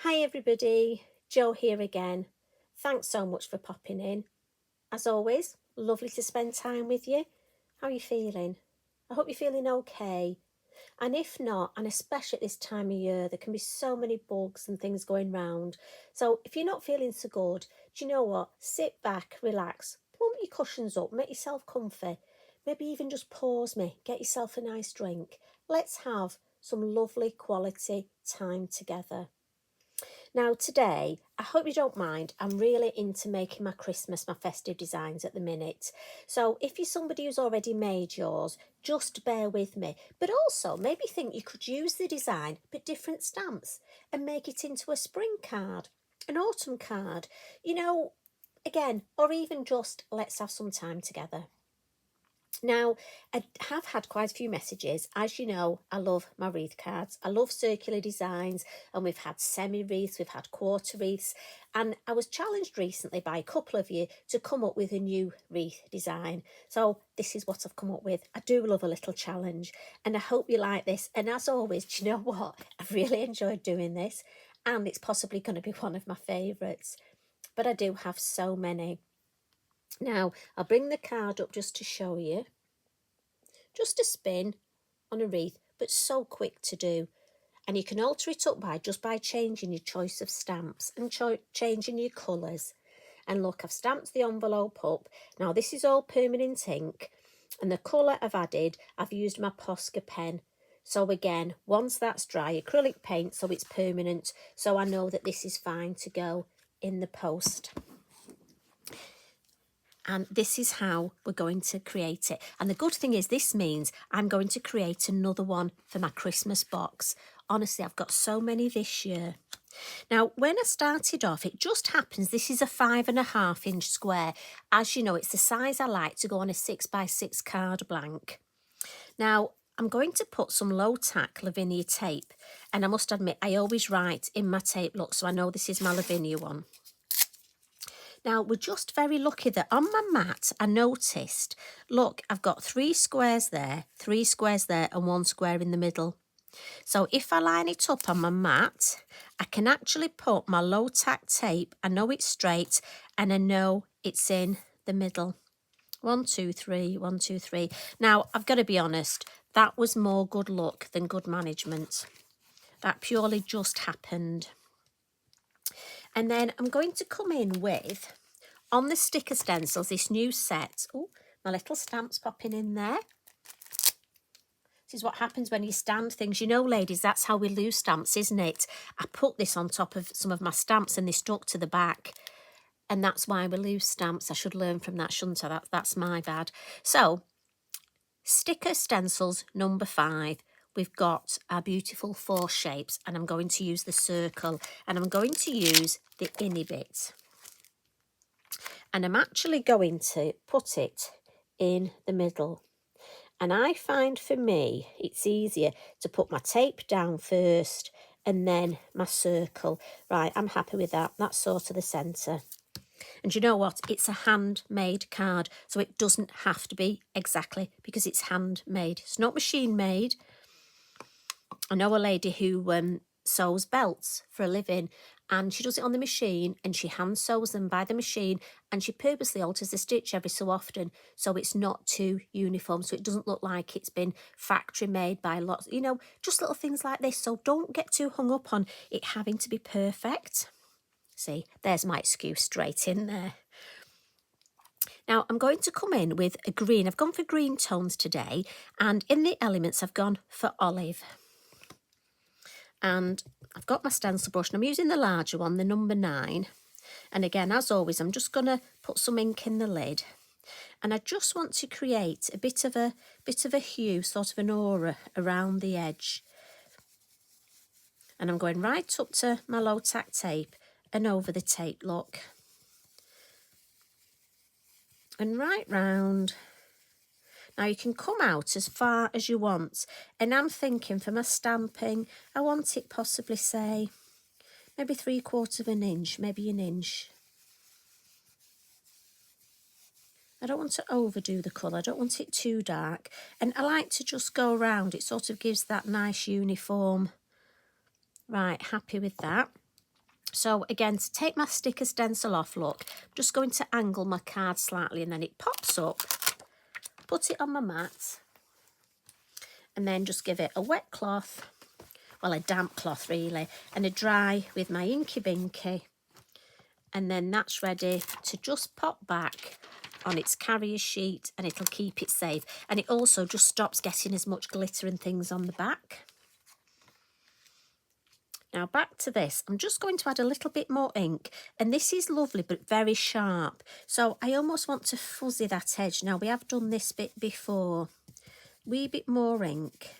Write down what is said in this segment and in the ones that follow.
Hi everybody, Jo here again. Thanks so much for popping in. As always, lovely to spend time with you. How are you feeling? I hope you're feeling okay. And if not, and especially at this time of year, there can be so many bugs and things going round. So if you're not feeling so good, do you know what? Sit back, relax, plump your cushions up, make yourself comfy. Maybe even just pause me, get yourself a nice drink. Let's have some lovely quality time together. Now today, I hope you don't mind, I'm really into making my festive designs at the minute. So if you're somebody who's already made yours, just bear with me. But also maybe think you could use the design, but different stamps, and make it into a spring card, an autumn card, again, or even just let's have some time together. Now, I have had quite a few messages. As you know, I love my wreath cards. I love circular designs, and we've had semi-wreaths, we've had quarter wreaths, and I was challenged recently by a couple of you to come up with a new wreath design. So this is what I've come up with. I do love a little challenge, and I hope you like this. And as always, do you know what? I've really enjoyed doing this, and it's possibly going to be one of my favourites. But I do have so many. Now, I'll bring the card up just to show you. Just a spin on a wreath, but so quick to do. And you can alter it up just by changing your choice of stamps and changing your colours. And look, I've stamped the envelope up. Now, this is all permanent ink. And the colour I've used my Posca pen. So again, once that's dry, acrylic paint, so it's permanent. So I know that this is fine to go in the post. And this is how we're going to create it. And the good thing is this means I'm going to create another one for my Christmas box. Honestly, I've got so many this year. Now, when I started off, it just happens this is a 5.5-inch square. As you know, it's the size I like to go on a 6x6 card blank. Now, I'm going to put some low tack Lavinia tape. And I must admit, I always write in my tape look, so I know this is my Lavinia one. Now, we're just very lucky that on my mat, I noticed, look, I've got 3 squares there, 3 squares there, and 1 square in the middle. So if I line it up on my mat, I can actually put my low tack tape, I know it's straight, and I know it's in the middle. 1, 2, 3, 1, 2, 3. Now, I've got to be honest, that was more good luck than good management. That purely just happened. And then I'm going to come in with, on the sticker stencils, this new set. Oh, my little stamp's popping in there. This is what happens when you stand things. You know, ladies, that's how we lose stamps, isn't it? I put this on top of some of my stamps and they stuck to the back. And that's why we lose stamps. I should learn from that, shouldn't I? That's my bad. So, sticker stencils number 5. We've got our beautiful 4 shapes, and I'm going to use the circle, and I'm going to use the innie bit. And I'm actually going to put it in the middle. And I find for me, it's easier to put my tape down first and then my circle. Right, I'm happy with that. That's sort of the centre. And you know what? It's a handmade card, so it doesn't have to be exactly because it's handmade. It's not machine made. I know a lady who sews belts for a living, and she does it on the machine and she hand sews them by the machine, and she purposely alters the stitch every so often so it's not too uniform, so it doesn't look like it's been factory made by lots, just little things like this. So don't get too hung up on it having to be perfect. See, there's my excuse straight in there. Now I'm going to come in with a green. I've gone for green tones today, and in the elements I've gone for olive. And I've got my stencil brush, and I'm using the larger one, the number 9. And again, as always, I'm just going to put some ink in the lid. And I just want to create a bit of a hue, sort of an aura around the edge. And I'm going right up to my low tack tape and over the tape, look. And right round. Now you can come out as far as you want. And I'm thinking for my stamping, I want it possibly, say, maybe 3/4 of an inch, maybe an inch. I don't want to overdo the colour. I don't want it too dark. And I like to just go around. It sort of gives that nice uniform. Right, happy with that. So again, to take my sticker stencil off, look, I'm just going to angle my card slightly and then it pops up, put it on my mat, and then just give it a wet cloth, well, a damp cloth really, and a dry with my Inky Binky, and then that's ready to just pop back on its carrier sheet and it'll keep it safe. And it also just stops getting as much glitter and things on the back. Now back to this, I'm just going to add a little bit more ink, and this is lovely but very sharp. So I almost want to fuzzy that edge. Now we have done this bit before. Wee bit more ink.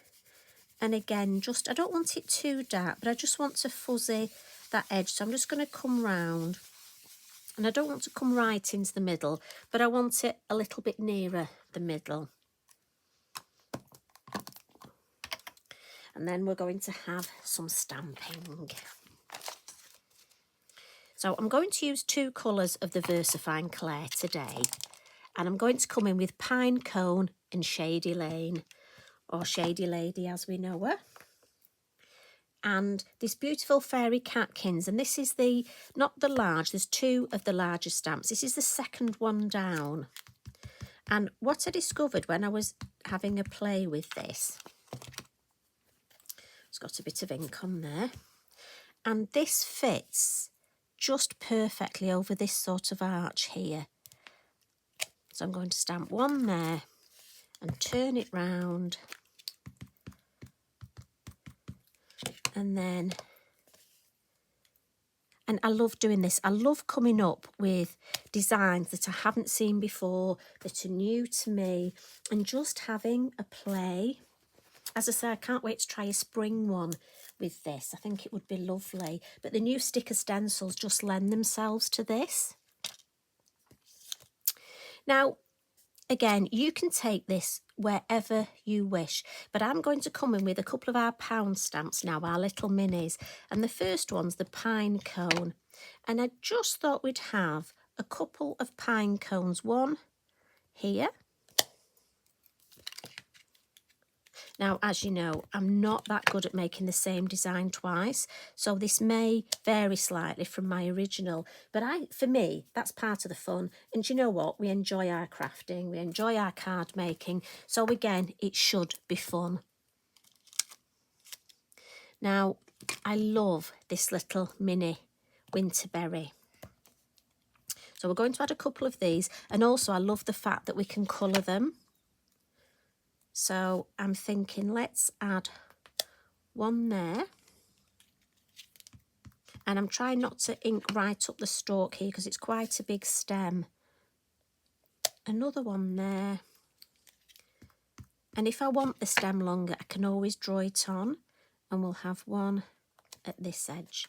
And again, just, I don't want it too dark, but I just want to fuzzy that edge. So I'm just going to come round. And I don't want to come right into the middle, but I want it a little bit nearer the middle. And then we're going to have some stamping. So I'm going to use 2 colours of the Versafine Clair today. And I'm going to come in with Pine Cone and Shady Lane, or Shady Lady as we know her. And this beautiful Fairy Catkins, and this is the, not the large, there's 2 of the larger stamps. This is the second one down. And what I discovered when I was having a play with this, it's got a bit of ink on there, and this fits just perfectly over this sort of arch here. So I'm going to stamp 1 there and turn it round, and then, and I love doing this. I love coming up with designs that I haven't seen before, that are new to me, and just having a play. As I say, I can't wait to try a spring one with this. I think it would be lovely. But the new sticker stencils just lend themselves to this. Now, again, you can take this wherever you wish, but I'm going to come in with a couple of our pound stamps now, our little minis. And the first one's the Pine Cone. And I just thought we'd have a couple of pine cones, one here. Now, as you know, I'm not that good at making the same design twice, so this may vary slightly from my original, but for me, that's part of the fun. And you know what? We enjoy our crafting, we enjoy our card making, so again, it should be fun. Now, I love this little mini Winterberry. So we're going to add a couple of these, and also I love the fact that we can colour them. So I'm thinking let's add 1 there. And I'm trying not to ink right up the stalk here because it's quite a big stem. Another 1 there. And if I want the stem longer, I can always draw it on, and we'll have 1 at this edge.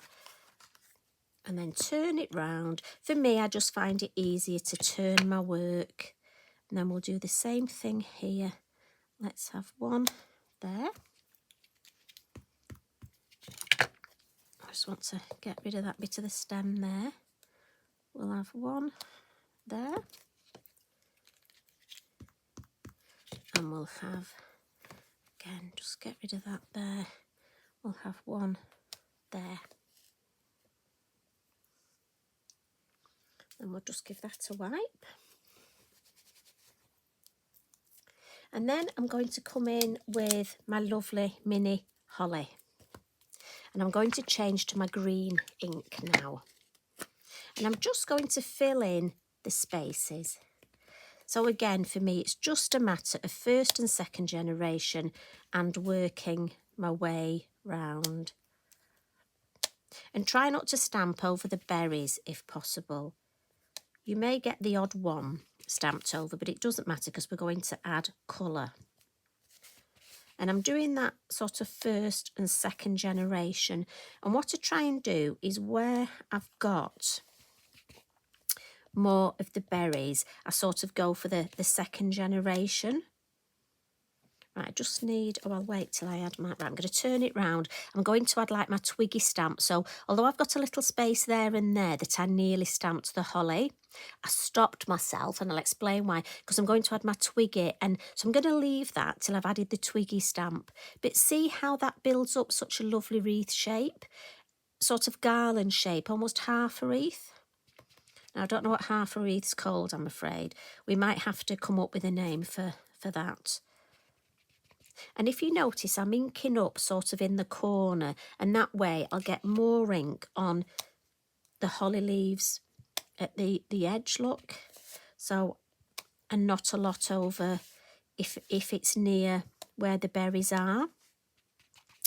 And then turn it round. For me, I just find it easier to turn my work. And then we'll do the same thing here. Let's have 1 there. I just want to get rid of that bit of the stem there. We'll have 1 there. And we'll have, again, just get rid of that there. We'll have 1 there. And we'll just give that a wipe. And then I'm going to come in with my lovely mini Holly. And I'm going to change to my green ink now. And I'm just going to fill in the spaces. So again, for me, it's just a matter of first and second generation and working my way round. And try not to stamp over the berries if possible. You may get the odd one stamped over, but it doesn't matter because we're going to add colour. And I'm doing that sort of first and second generation. And what I try and do is where I've got more of the berries, I sort of go for the second generation. Right, I just need, oh, I'll wait till I add my, right, I'm going to turn it round. I'm going to add like my twiggy stamp. So although I've got a little space there and there that I nearly stamped the holly, I stopped myself, and I'll explain why, because I'm going to add my twiggy, and so I'm going to leave that till I've added the twiggy stamp. But see how that builds up such a lovely wreath shape? sort of garland shape, almost half a wreath. Now, I don't know what half a wreath's called, I'm afraid. We might have to come up with a name for that. And if you notice, I'm inking up sort of in the corner, and that way I'll get more ink on the holly leaves at the edge, look. So, and not a lot over if it's near where the berries are.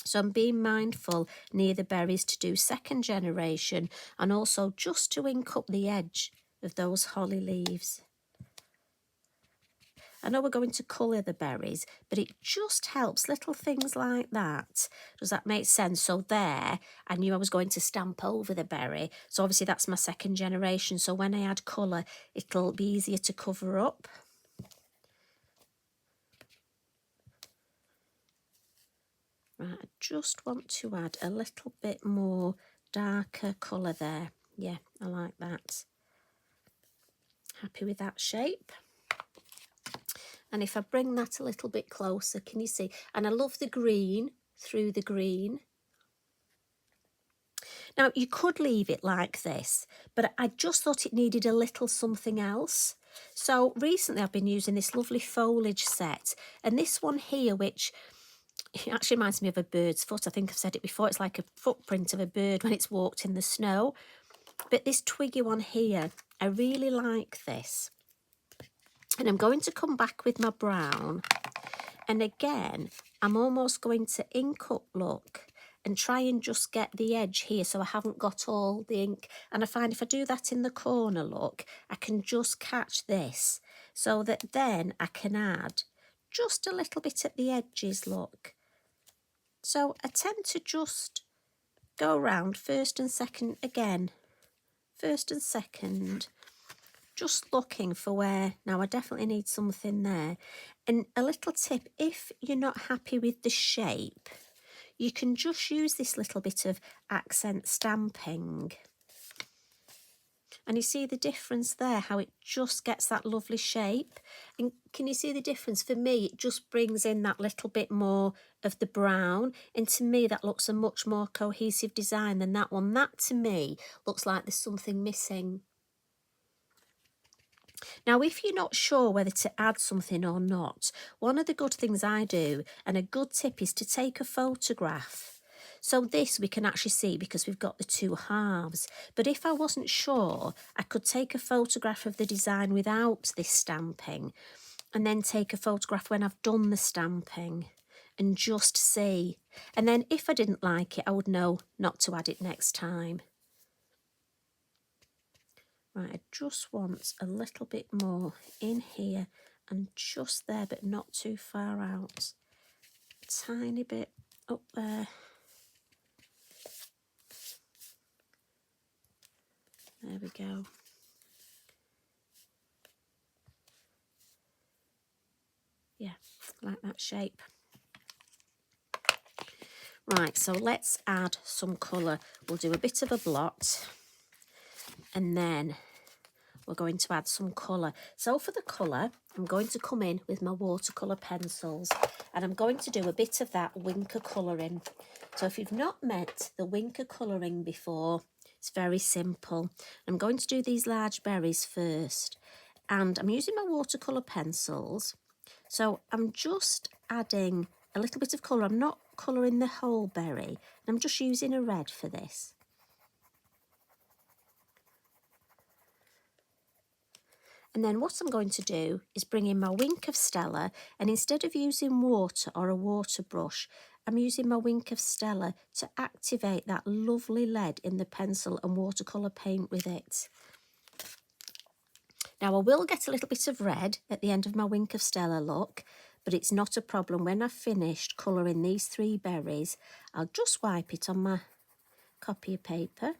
So I'm being mindful near the berries to do second generation, and also just to ink up the edge of those holly leaves. I know we're going to colour the berries, but it just helps, little things like that. Does that make sense? So there, I knew I was going to stamp over the berry. So obviously that's my second generation. So when I add colour, it'll be easier to cover up. Right, I just want to add a little bit more darker colour there. Yeah, I like that. Happy with that shape. And if I bring that a little bit closer, can you see? And I love the green through the green. Now, you could leave it like this, but I just thought it needed a little something else. So recently I've been using this lovely foliage set, and this one here, which it actually reminds me of a bird's foot. I think I've said it before. It's like a footprint of a bird when it's walked in the snow. But this twiggy one here, I really like this. And I'm going to come back with my brown. And again, I'm almost going to ink up, look, and try and just get the edge here so I haven't got all the ink. And I find if I do that in the corner, look, I can just catch this so that then I can add just a little bit at the edges, look. So I tend to just go around first and second again, first and second, just looking for where, now I definitely need something there. And a little tip, if you're not happy with the shape, you can just use this little bit of accent stamping. And you see the difference there, how it just gets that lovely shape. And can you see the difference? For me, it just brings in that little bit more of the brown. And to me, that looks a much more cohesive design than that one. That, to me, looks like there's something missing. Now, if you're not sure whether to add something or not, one of the good things I do, and a good tip, is to take a photograph. So this we can actually see because we've got the two halves. But if I wasn't sure, I could take a photograph of the design without this stamping, and then take a photograph when I've done the stamping and just see. And then if I didn't like it, I would know not to add it next time. Right, I just want a little bit more in here and just there, but not too far out. A tiny bit up there. There we go. Yeah, like that shape. Right, so let's add some colour. We'll do a bit of a blot, and then we're going to add some colour. So for the colour, I'm going to come in with my watercolour pencils, and I'm going to do a bit of that Wink of colouring. So if you've not met the Wink of colouring before, it's very simple. I'm going to do these large berries first, and I'm using my watercolour pencils. So I'm just adding a little bit of colour. I'm not colouring the whole berry. I'm just using a red for this. And then what I'm going to do is bring in my Wink of Stella, and instead of using water or a water brush, I'm using my Wink of Stella to activate that lovely lead in the pencil and watercolour paint with it. Now I will get a little bit of red at the end of my Wink of Stella, look, but it's not a problem. When I've finished colouring these three berries, I'll just wipe it on my copy of paper,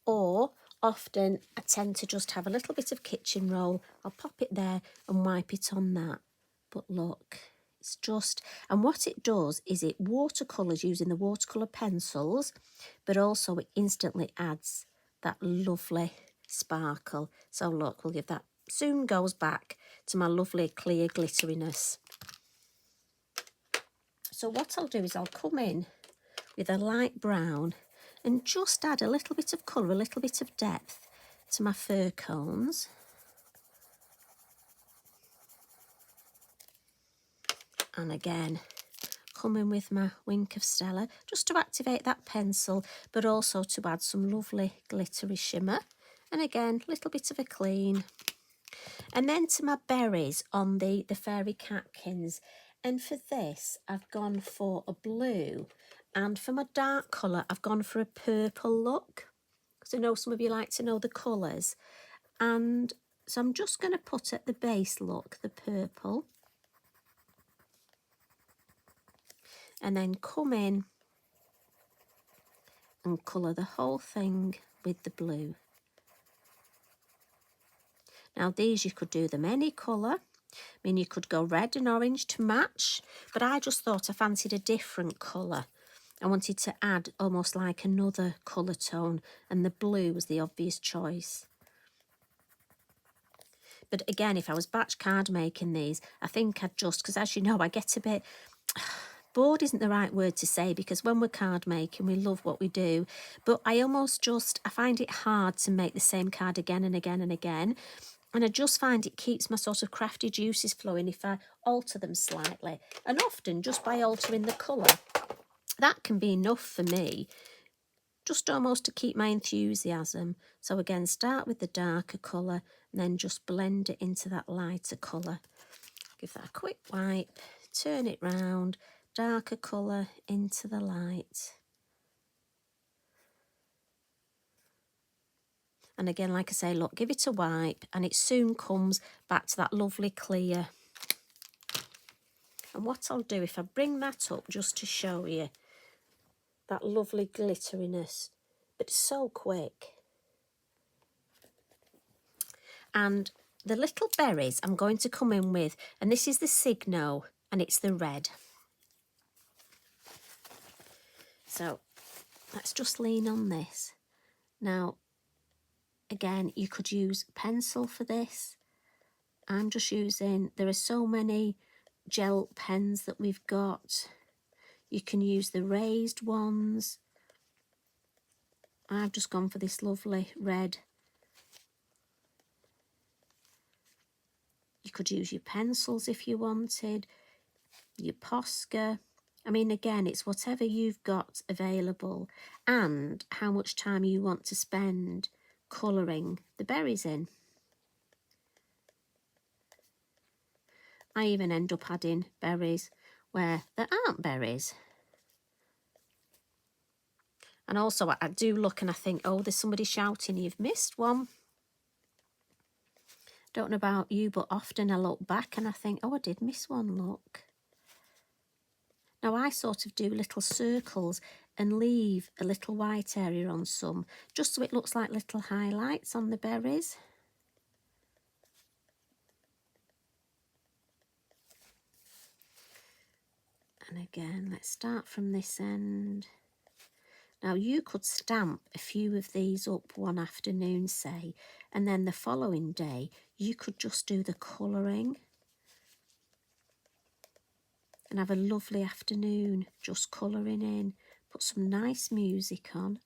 or often I tend to just have a little bit of kitchen roll. I'll pop it there and wipe it on that. But look, it's just, and what it does is it watercolours using the watercolour pencils, but also it instantly adds that lovely sparkle. So look, we'll give that, soon goes back to my lovely clear glitteriness. So what I'll do is I'll come in with a light brown, and just add a little bit of colour, a little bit of depth to my fir cones. And again, come in with my Wink of Stella, just to activate that pencil, but also to add some lovely glittery shimmer. And again, a little bit of a clean. And then to my berries on the Fairy Catkins. And for this, I've gone for a blue. And for my dark colour, I've gone for a purple look. Because I know some of you like to know the colours. And so I'm just going to put at the base look the purple. And then come in and colour the whole thing with the blue. Now these, you could do them any colour. I mean, you could go red and orange to match, but I just thought I fancied a different colour. I wanted to add almost like another colour tone, and the blue was the obvious choice. But again, if I was batch card making these, I think I'd just, because as you know, I get a bit... bored isn't the right word to say, because when we're card making, we love what we do. But I find it hard to make the same card again and again and again. And I just find it keeps my sort of crafty juices flowing if I alter them slightly. And often just by altering the colour, that can be enough for me, just almost to keep my enthusiasm. So again, start with the darker colour and then just blend it into that lighter colour. Give that a quick wipe, turn it round, darker colour into the light. And again, like I say, look, give it a wipe and it soon comes back to that lovely clear. And what I'll do, if I bring that up just to show you that lovely glitteriness, but so quick. And the little berries I'm going to come in with, and this is the Signo, and it's the red. So let's just lean on this. Now, again, you could use pencil for this. I'm just using, there are so many gel pens that we've got. You can use the raised ones. I've just gone for this lovely red. You could use your pencils if you wanted, your Posca. I mean, again, it's whatever you've got available and how much time you want to spend colouring the berries in. I even end up adding berries where there aren't berries. And also I do look and I think, oh, there's somebody shouting, you've missed one. Don't know about you, but often I look back and I think, oh, I did miss one, look. Now I sort of do little circles and leave a little white area on some, just so it looks like little highlights on the berries. And again, let's start from this end. Now you could stamp a few of these up one afternoon, say, and then the following day you could just do the colouring and have a lovely afternoon just colouring in, put some nice music on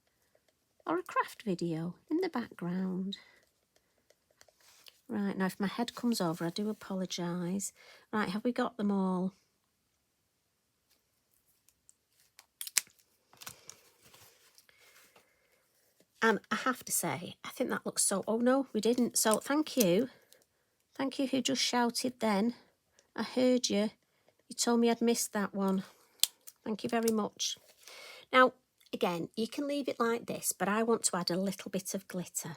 or a craft video in the background. Right, now if my head comes over, I do apologise. Right, have we got them all? And I have to say, I think that looks so... Oh, no, we didn't. So thank you. Thank you who just shouted then. I heard you. You told me I'd missed that one. Thank you very much. Now, again, you can leave it like this, but I want to add a little bit of glitter.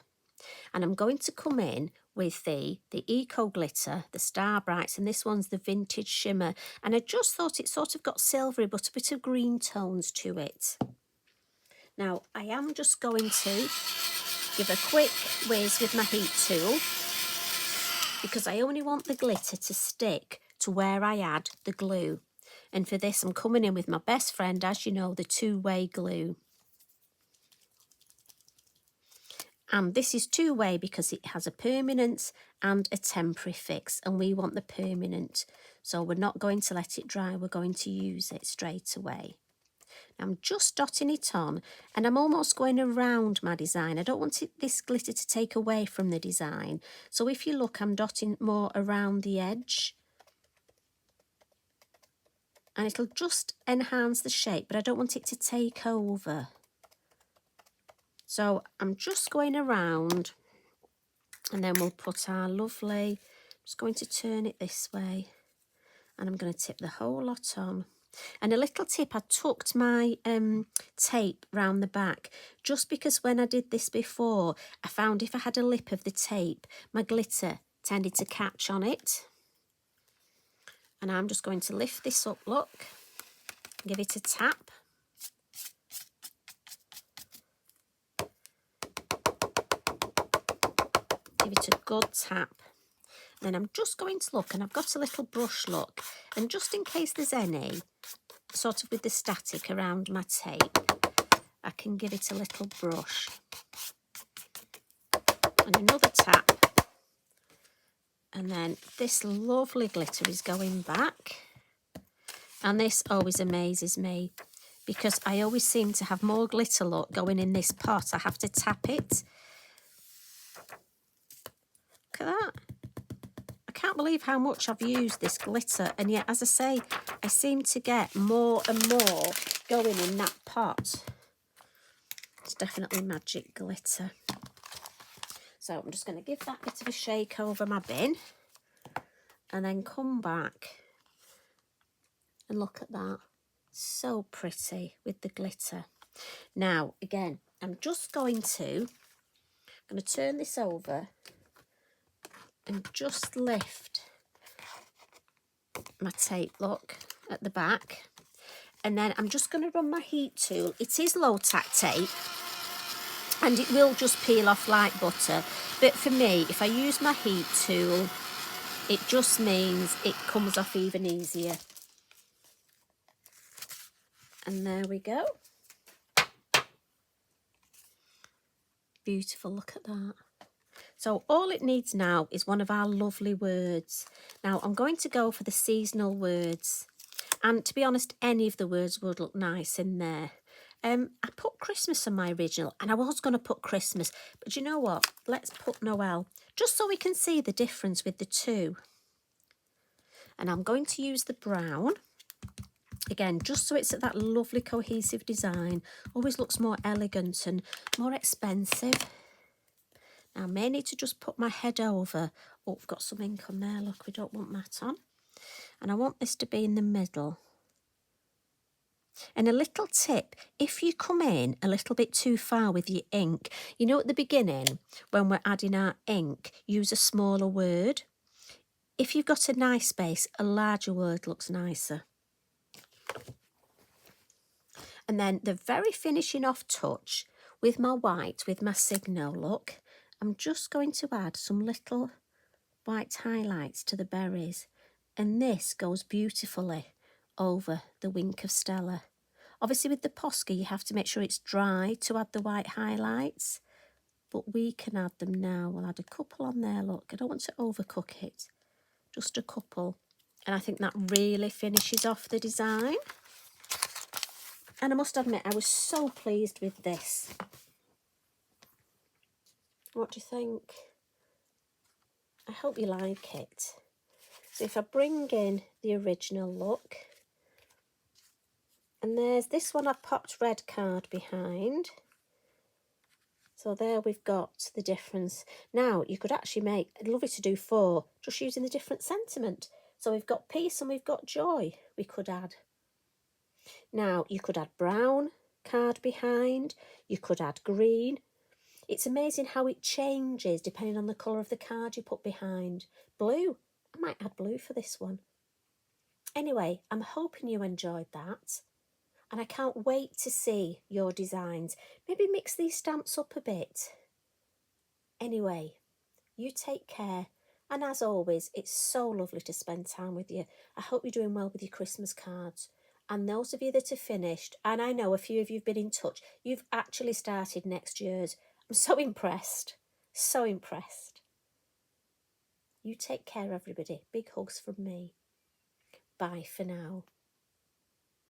And I'm going to come in with the Eco Glitter, the Star Brights, and this one's the Vintage Shimmer. And I just thought it sort of got silvery, but a bit of green tones to it. Now, I am just going to give a quick whiz with my heat tool because I only want the glitter to stick to where I add the glue. And for this, I'm coming in with my best friend, as you know, the two-way glue. And this is two-way because it has a permanent and a temporary fix, and we want the permanent. So we're not going to let it dry, we're going to use it straight away. I'm just dotting it on, and I'm almost going around my design. I don't want this glitter to take away from the design. So if you look, I'm dotting more around the edge. And it'll just enhance the shape, but I don't want it to take over. So I'm just going around, and then we'll put our lovely, just going to turn it this way, and I'm going to tip the whole lot on. And a little tip, I tucked my tape round the back, just because when I did this before, I found if I had a lip of the tape, my glitter tended to catch on it. And I'm just going to lift this up, look, give it a tap. Give it a good tap. Then I'm just going to look, and I've got a little brush, look, and just in case there's any sort of with the static around my tape, I can give it a little brush. And another tap. And then this lovely glitter is going back. And this always amazes me, because I always seem to have more glitter, look, going in this pot. I have to tap it. Look at that. I can't believe how much I've used this glitter, and yet, as I say, I seem to get more and more going in that pot. It's definitely magic glitter. So I'm just going to give that bit of a shake over my bin, and then come back and look at that. So pretty with the glitter. Now, again, I'm just going to turn this over and just lift my tape, look, at the back. And then I'm just going to run my heat tool. It is low tack tape, and it will just peel off like butter. But for me, if I use my heat tool, it just means it comes off even easier. And there we go. Beautiful, look at that. So all it needs now is one of our lovely words. Now I'm going to go for the seasonal words. And to be honest, any of the words would look nice in there. I put Christmas on my original, and I was going to put Christmas, but you know what? Let's put Noel, just so we can see the difference with the two. And I'm going to use the brown. Again, just so it's at that lovely cohesive design. Always looks more elegant and more expensive. Now, I may need to just put my head over. Oh, I've got some ink on there. Look, we don't want that on. And I want this to be in the middle. And a little tip, if you come in a little bit too far with your ink, you know at the beginning, when we're adding our ink, use a smaller word. If you've got a nice space, a larger word looks nicer. And then the very finishing off touch with my white, with my signal, look, I'm just going to add some little white highlights to the berries. And this goes beautifully over the Wink of Stella. Obviously with the Posca you have to make sure it's dry to add the white highlights, but we can add them now. We'll add a couple on there, look. I don't want to overcook it, just a couple. And I think that really finishes off the design. And I must admit, I was so pleased with this. What do you think? I hope you like it. So if I bring in the original look, and there's this one I popped red card behind. So there we've got the difference. Now you could actually make, I'd love it to do 4, just using the different sentiment. So we've got peace and we've got joy we could add. Now you could add brown card behind, you could add green. It's amazing how it changes depending on the colour of the card you put behind. Blue, I might add blue for this one. Anyway, I'm hoping you enjoyed that. And I can't wait to see your designs. Maybe mix these stamps up a bit. Anyway, you take care. And as always, it's so lovely to spend time with you. I hope you're doing well with your Christmas cards. And those of you that are finished, and I know a few of you have been in touch, you've actually started next year's. I'm so impressed. So impressed. You take care, everybody. Big hugs from me. Bye for now.